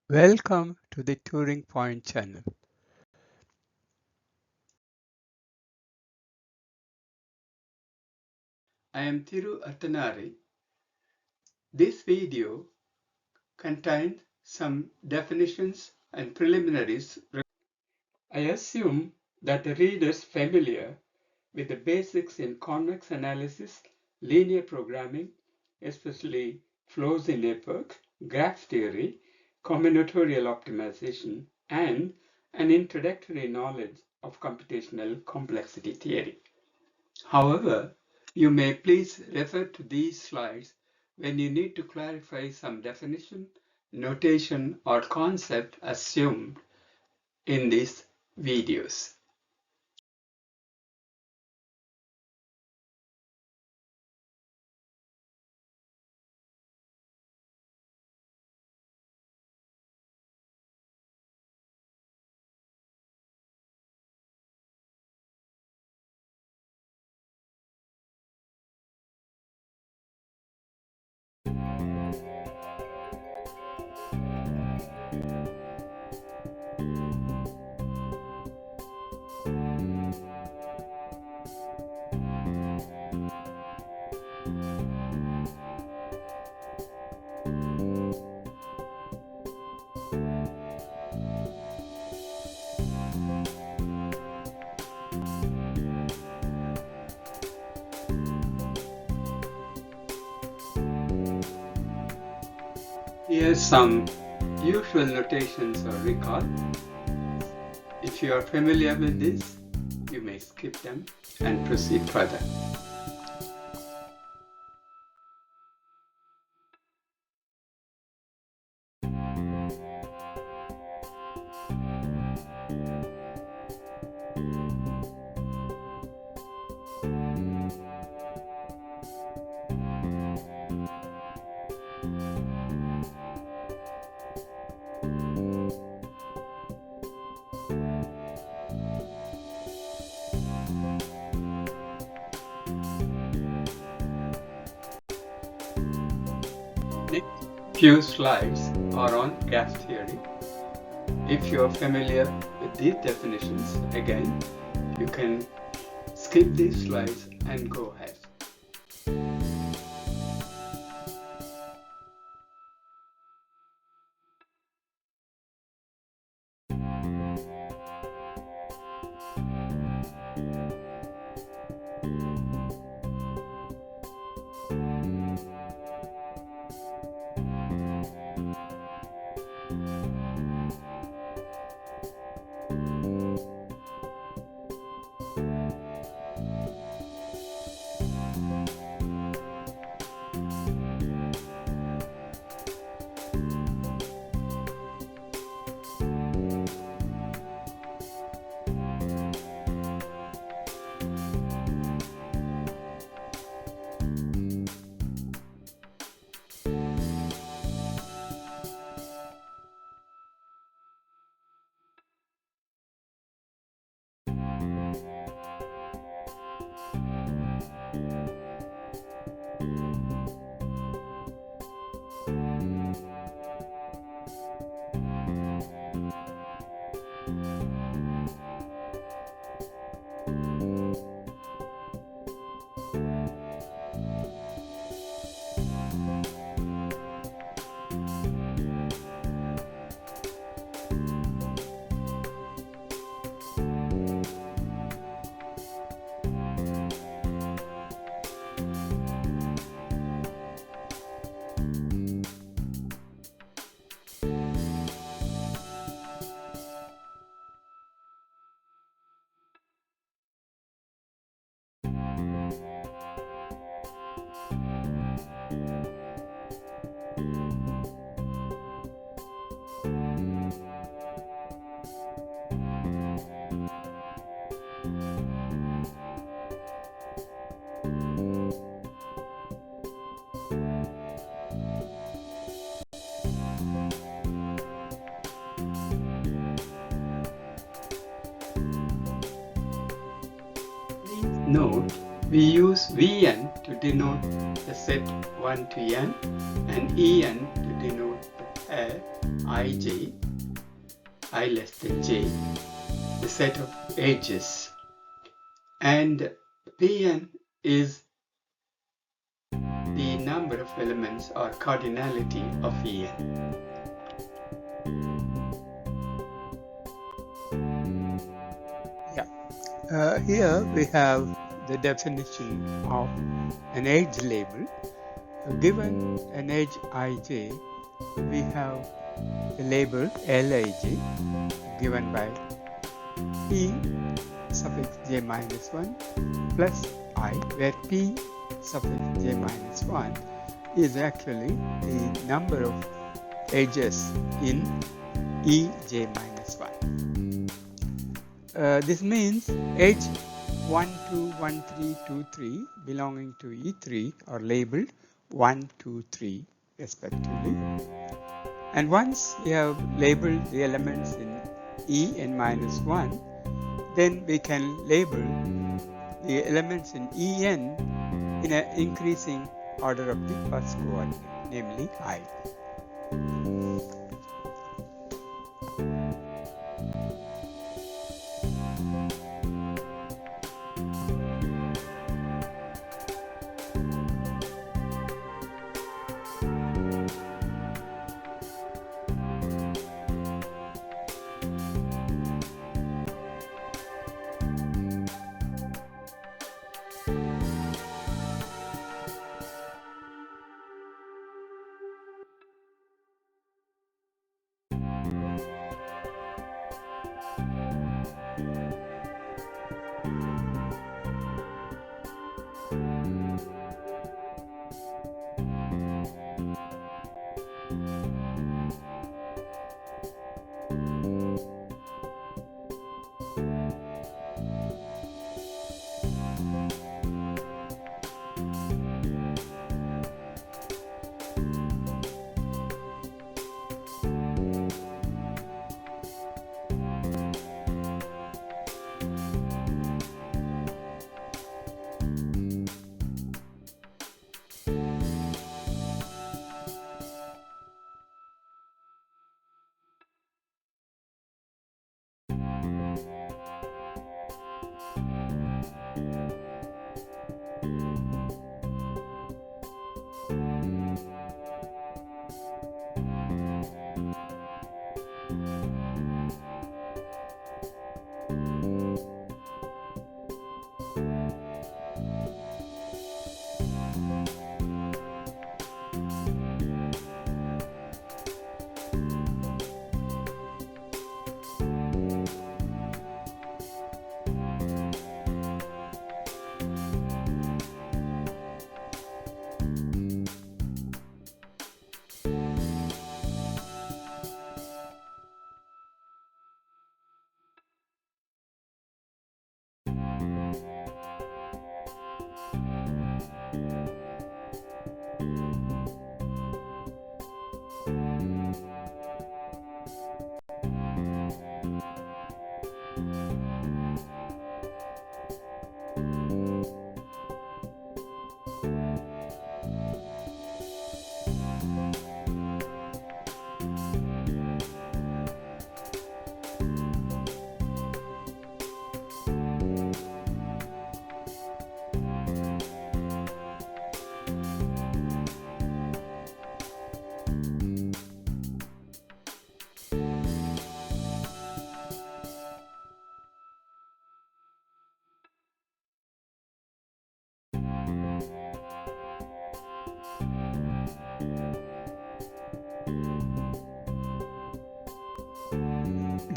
Welcome to the Turing Point channel. I am Tiru Arthanari. This video contains some definitions and preliminaries. I assume that the reader is familiar with the basics in convex analysis, linear programming, especially flows in network, graph theory, combinatorial optimization, and an introductory knowledge of computational complexity theory. However, you may please refer to these slides when you need to clarify some definition, notation, or concept assumed in these videos. Here's some usual notations or recall. If you are familiar with this, you may skip them and proceed further. Next few slides are on graph theory. If you are familiar with these definitions, again, you can skip these slides and go ahead. Note, we use Vn to denote the set 1 to n and En to denote the pair ij, I less than j, the set of edges, and Pn is the number of elements or cardinality of En. Here we have the definition of an edge label. Given an edge ij, we have the label Lij given by P suffix j minus 1 plus I, where P suffix j minus 1 is actually the number of edges in Ej minus 1. This means edge 1, 2, 1, 3, 2, 3 belonging to E3 are labeled 1, 2, 3 respectively. And once we have labeled the elements in En minus 1, then we can label the elements in En in an increasing order of the first coordinate, namely I.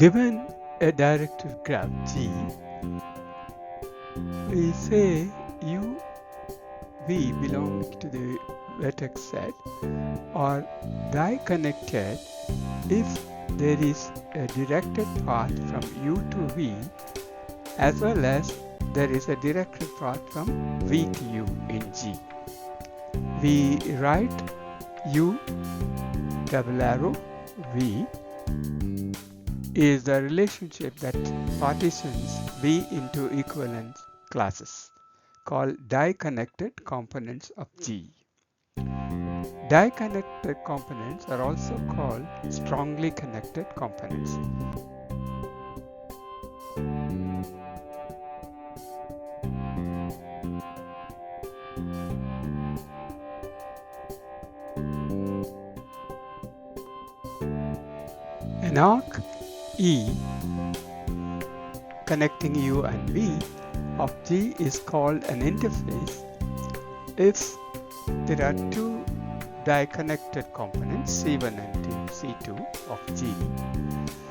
Given a directed graph G, we say U, V belonging to the vertex set are die-connected if there is a directed path from U to V as well as there is a directed path from V to U in G. We write U double arrow V is the relationship that partitions B into equivalent classes called die-connected components of G. Diconnected components are also called strongly connected components. An arc E connecting U and V of G is called an interface if there are two diconnected components C1 and C2 of G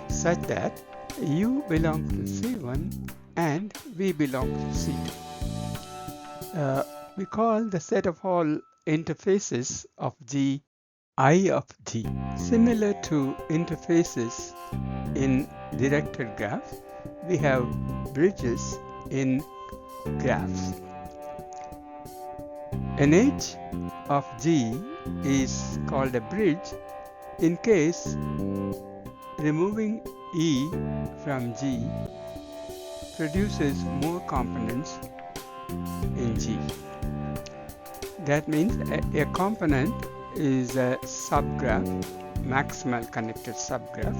such that U belongs to C1 and V belongs to C2. We call the set of all interfaces of G I of G. Similar to interfaces in directed graphs, we have bridges in graphs. An edge of G is called a bridge in case removing E from G produces more components in G. That means a component is a subgraph, maximal connected subgraph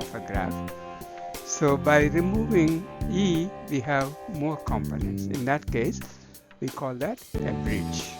of a graph. So by removing E, we have more components. In that case, we call that a bridge.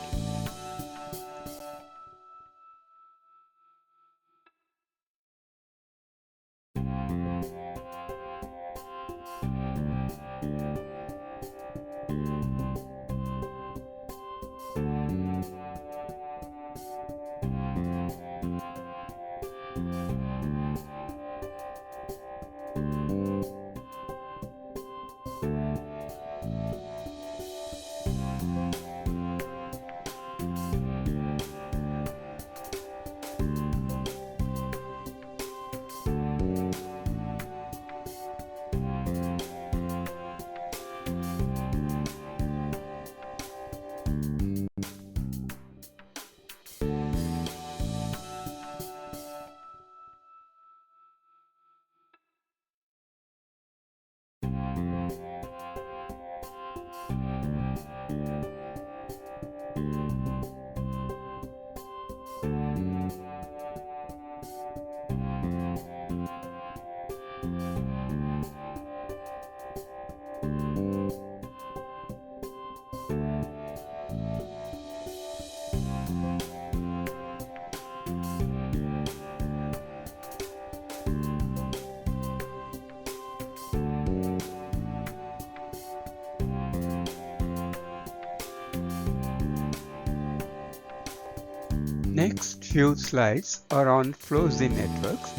Next few slides are on flows in networks,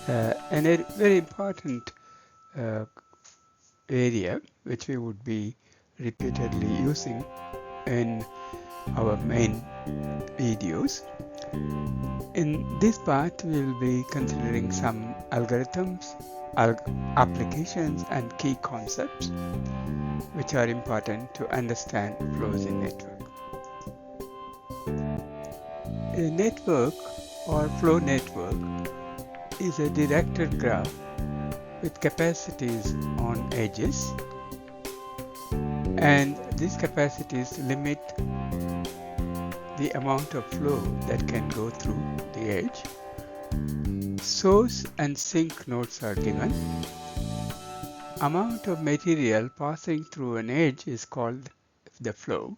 and a very important area which we would be repeatedly using in our main videos. In this part, we will be considering some algorithms, applications, and key concepts which are important to understand flows in network. A network or flow network is a directed graph with capacities on edges, and these capacities limit the amount of flow that can go through the edge. Source and sink nodes are given. Amount of material passing through an edge is called the flow,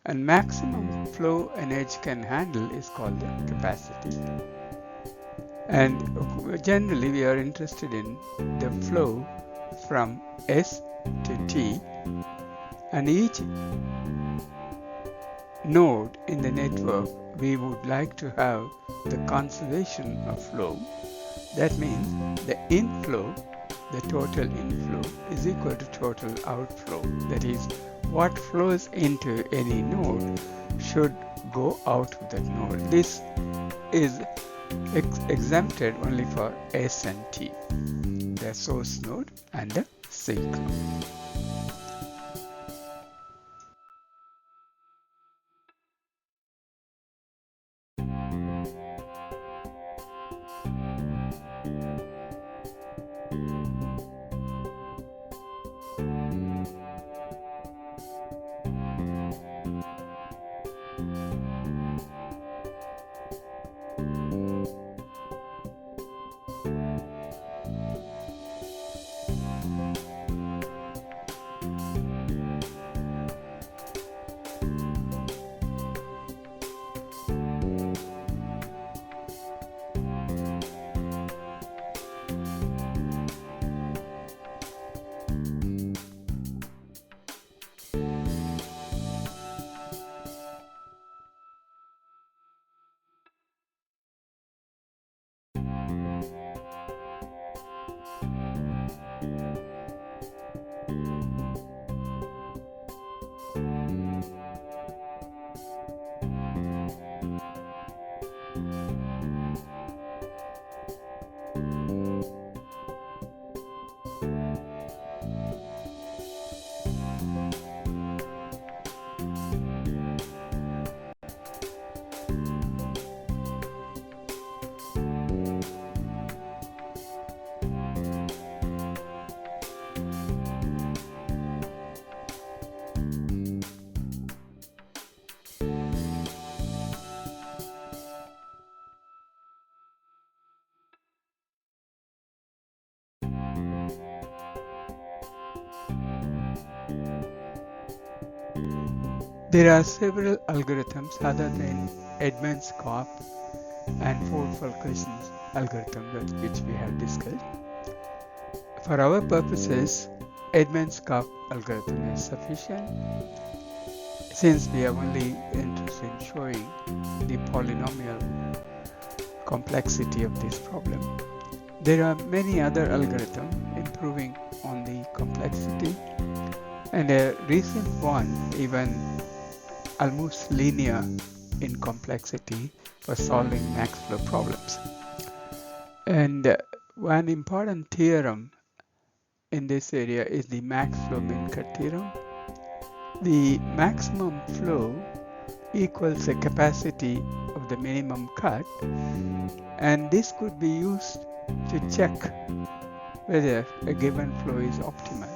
and maximum flow an edge can handle is called the capacity. And generally we are interested in the flow from S to T, and each node in the network we would like to have the conservation of flow. That means the inflow, the total inflow, is equal to total outflow. That is, what flows into any node should go out of that node. This is exempted only for S and T, the source node and the sink node. There are several algorithms other than Edmonds-Karp and Ford-Fulkerson algorithm which we have discussed. For our purposes, Edmonds-Karp algorithm is sufficient since we are only interested in showing the polynomial complexity of this problem. There are many other algorithms improving on the complexity, and a recent one even almost linear in complexity for solving max flow problems. And one important theorem in this area is the max flow min cut theorem. The maximum flow equals the capacity of the minimum cut, and this could be used to check whether a given flow is optimal.